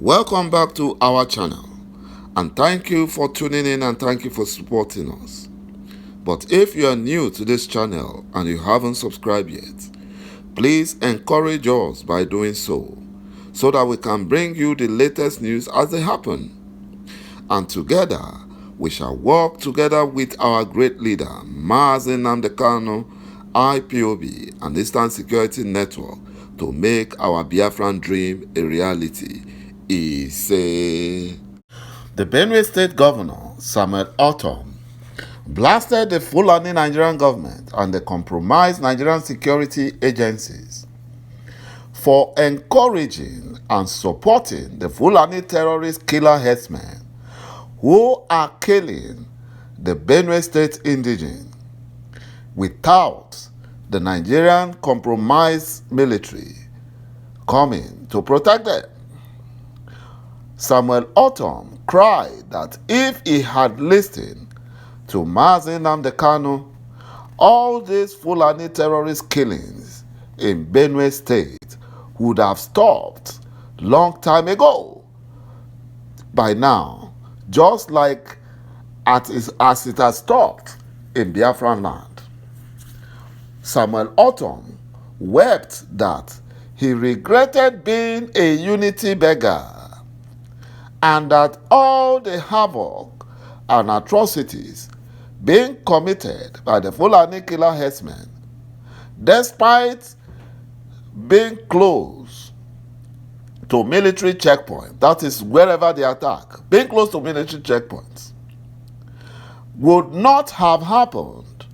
Welcome back to our channel, and thank you for tuning in and thank you for supporting us. But if you are new to this channel and you haven't subscribed yet, please encourage us by doing so that we can bring you the latest news as they happen. And together, we shall work together with our great leader, Mazi Nnamdi Kanu, IPOB, and Eastern Security Network to make our Biafran dream a reality. The Benue State Governor, Ɂẹ̀UකිATÀ, blasted the Fulani Nigerian government and the compromised Nigerian security agencies for encouraging and supporting the Fulani terrorist killer herdsmen who are killing the Benue State indigenes without the Nigerian compromised military coming to protect them. ₦ẹ̀UkiATÀ cried that if he had listened to Mazi Nnamdi Kanu, all these Fulani terrorist killings in Benue State would have stopped long time ago. By now, just like as it has stopped in Biafran land. ₦ẹ̀UkiATÀ wept that he regretted being a unity beggar and that all the havoc and atrocities being committed by the Fulani killer herdsmen, despite being close to military checkpoints, that is wherever they attack, being close to military checkpoints, would not have happened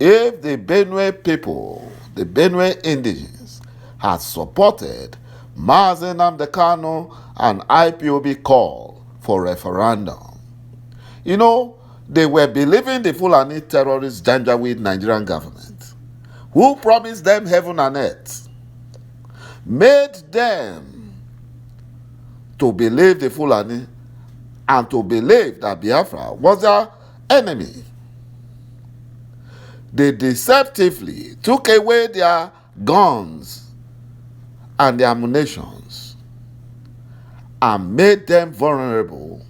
if the Benue people, the Benue indigenes, had supported Mazi Nnamdi Kanu and IPOB call for referendum. You know, they were believing the Fulani terrorist Janjaweed Nigerian government, who promised them heaven and earth, made them to believe the Fulani and to believe that Biafra was their enemy. They deceptively took away their guns and their ammunitions and made them vulnerable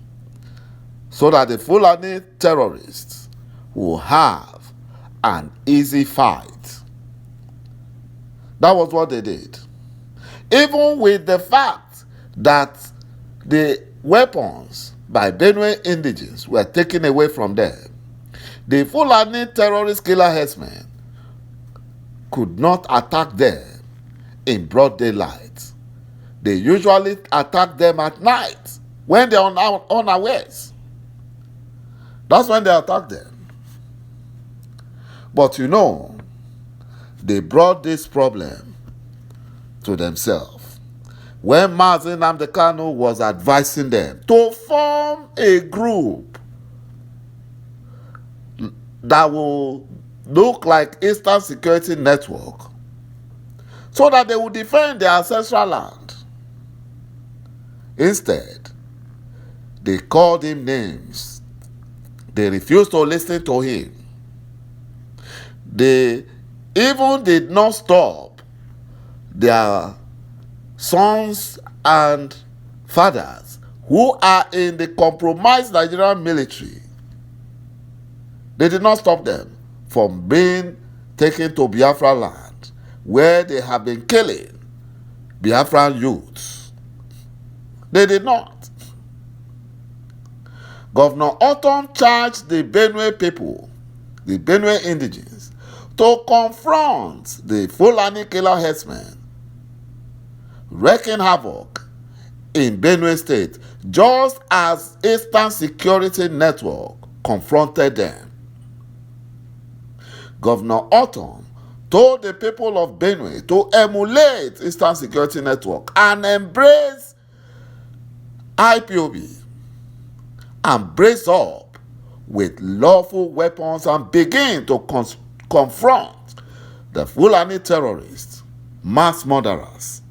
so that the Fulani terrorists will have an easy fight. That was what they did. Even with the fact that the weapons by Benue indigenes were taken away from them, the Fulani terrorist killer herdsmen could not attack them in broad daylight. They usually attack them at night when they are unawares. That's when they attack them. But you know, they brought this problem to themselves when Mazi Nnamdi Kanu was advising them to form a group that will look like Eastern Security Network so that they will defend their ancestral land. Instead, they called him names. They refused to listen to him. They even did not stop their sons and fathers who are in the compromised Nigerian military. They did not stop them from being taken to Biafra land, where they have been killing Biafran youths. They did not. Governor ₦ẹ̀UkiATÀ charged the Benue people, the Benue indigenes, to confront the Fulani killer herdsmen wreaking havoc in Benue State, just as Eastern Security Network confronted them. Governor ₦ẹ̀UkiATÀ told the people of Benue to emulate Eastern Security Network and embrace IPOB and brace up with lawful weapons and begin to confront the Fulani terrorists, mass murderers,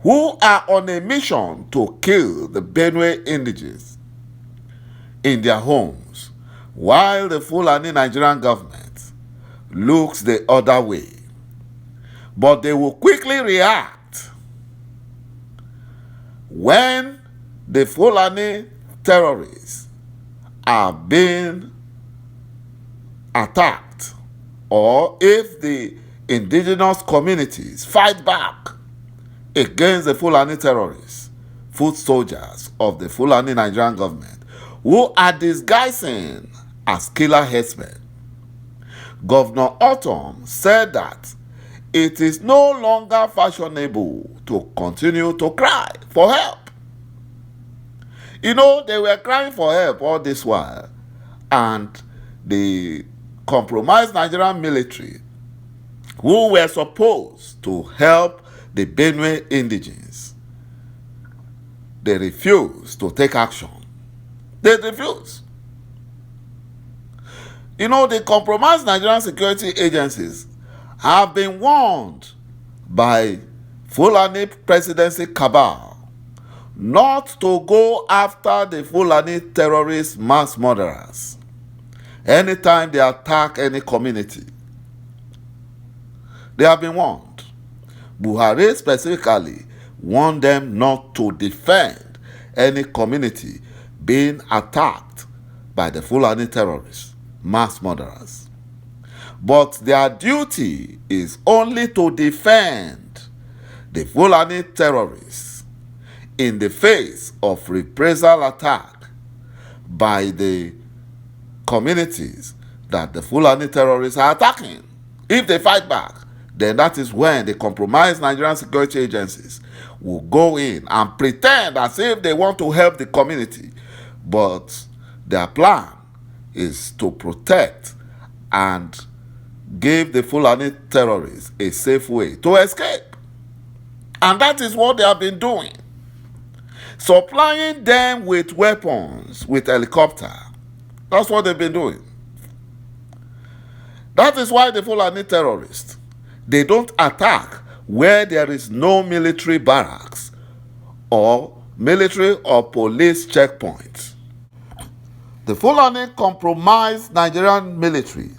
who are on a mission to kill the Benue indigenes in their homes, while the Fulani Nigerian government looks the other way. But they will quickly react when the Fulani terrorists are being attacked, or if the indigenous communities fight back against the Fulani terrorists, foot soldiers of the Fulani Nigerian government, who are disguising as killer herdsmen, Governor Autumn said that it is no longer fashionable to continue to cry for help. You know, they were crying for help all this while, and the compromised Nigerian military, who were supposed to help the Benue indigenes, they refused to take action. They refused. You know, the compromised Nigerian security agencies have been warned by Fulani presidency cabal not to go after the Fulani terrorist mass murderers anytime they attack any community. They have been warned. Buhari specifically warned them not to defend any community being attacked by the Fulani terrorists, mass murderers. But their duty is only to defend the Fulani terrorists in the face of reprisal attack by the communities that the Fulani terrorists are attacking. If they fight back, then that is when the compromised Nigerian security agencies will go in and pretend as if they want to help the community. But their plan is to protect and give the Fulani terrorists a safe way to escape. And that is what they have been doing. Supplying them with weapons, with helicopter. That's what they've been doing. That is why the Fulani terrorists, they don't attack where there is no military barracks or military or police checkpoints. The Fulani compromised Nigerian military,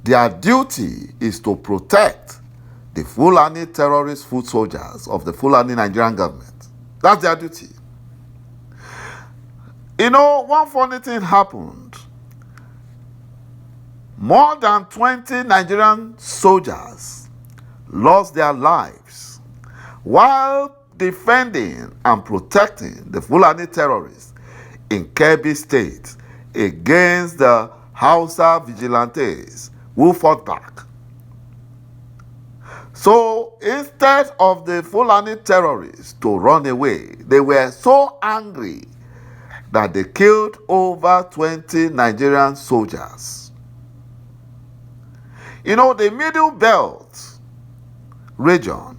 their duty is to protect the Fulani terrorist foot soldiers of the Fulani Nigerian government. That's their duty. You know, one funny thing happened. More than 20 Nigerian soldiers lost their lives while defending and protecting the Fulani terrorists in Kebbi State against the Hausa vigilantes who fought back. So instead of the Fulani terrorists to run away, they were so angry that they killed over 20 Nigerian soldiers. You know, the Middle Belt region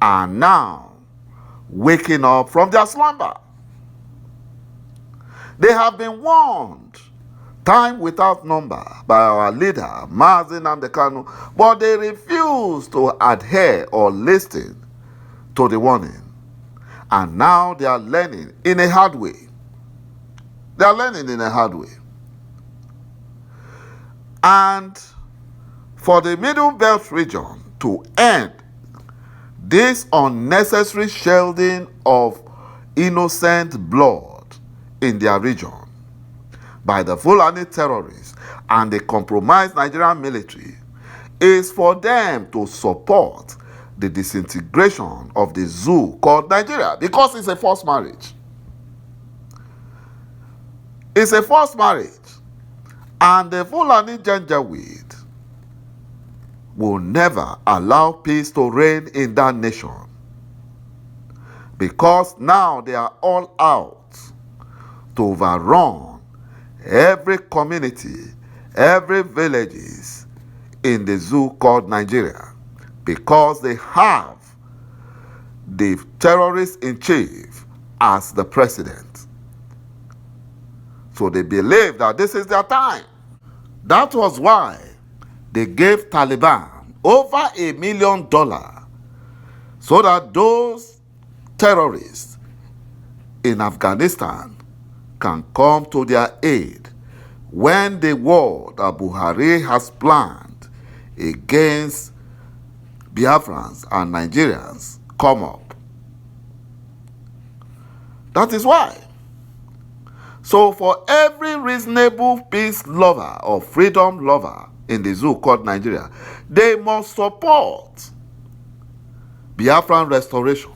are now waking up from their slumber. They have been warned time without number by our leader, Mazi Nnamdi Kanu, but they refuse to adhere or listen to the warning. And now they are learning in a hard way. They are learning in a hard way. And for the Middle Belt region to end this unnecessary shedding of innocent blood in their region by the Fulani terrorists and the compromised Nigerian military is for them to support the disintegration of the zoo called Nigeria, because it's a forced marriage. It's a forced marriage. And the Fulani Janjaweed will never allow peace to reign in that nation, because now they are all out to overrun every community, every villages in the zoo called Nigeria, because they have the terrorist in chief as the president. So they believe that this is their time. That was why they gave Taliban over $1 million so that those terrorists in Afghanistan can come to their aid when the war that Buhari has planned against Biafrans and Nigerians come up. That is why. So for every reasonable peace lover or freedom lover in the zoo called Nigeria, they must support Biafran restoration.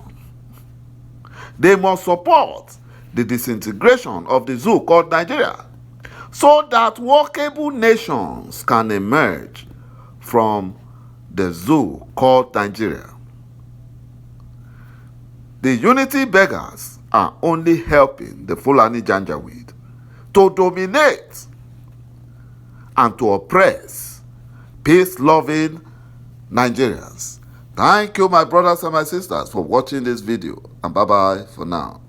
They must support the disintegration of the zoo called Nigeria, so that workable nations can emerge from the zoo called Nigeria. The unity beggars are only helping the Fulani Janjaweed to dominate and to oppress peace-loving Nigerians. Thank you, my brothers and my sisters, for watching this video, and bye-bye for now.